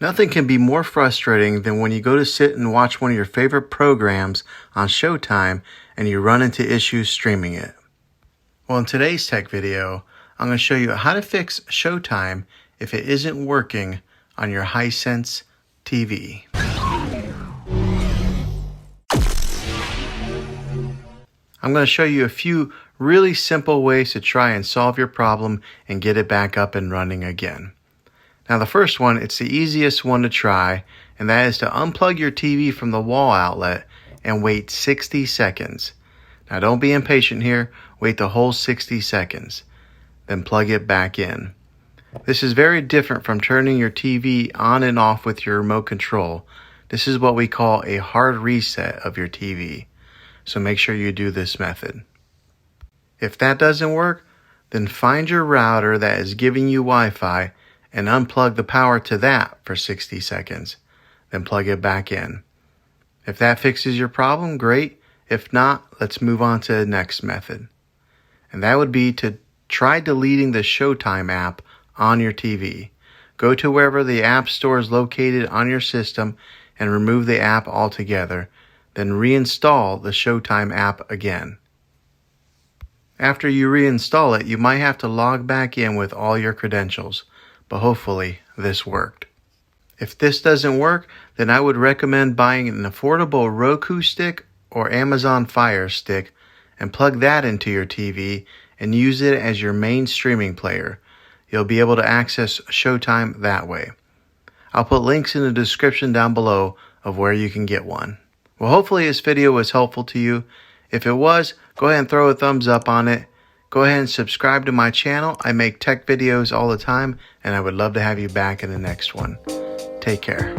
Nothing can be more frustrating than when you go to sit and watch one of your favorite programs on Showtime and you run into issues streaming it. Well, in today's tech video, I'm going to show you how to fix Showtime if it isn't working on your Hisense TV. I'm going to show you a few really simple ways to try and solve your problem and get it back up and running again. Now the first one, it's the easiest one to try, and that is to unplug your TV from the wall outlet and wait 60 seconds. Now don't be impatient here, wait the whole 60 seconds, then plug it back in. This is very different from turning your TV on and off with your remote control. This is what we call a hard reset of your TV. So make sure you do this method. If that doesn't work, then find your router that is giving you Wi-Fi and unplug the power to that for 60 seconds. Then plug it back in. If that fixes your problem, great. If not, let's move on to the next method. And that would be to try deleting the Showtime app on your TV. Go to wherever the app store is located on your system and remove the app altogether. Then reinstall the Showtime app again. After you reinstall it, you might have to log back in with all your credentials, but hopefully this worked. If this doesn't work, then I would recommend buying an affordable Roku stick or Amazon Fire Stick and plug that into your TV and use it as your main streaming player. You'll be able to access Showtime that way. I'll put links in the description down below of where you can get one. Well, hopefully this video was helpful to you. If it was, go ahead and throw a thumbs up on it. Go ahead and subscribe to my channel. I make tech videos all the time, and I would love to have you back in the next one. Take care.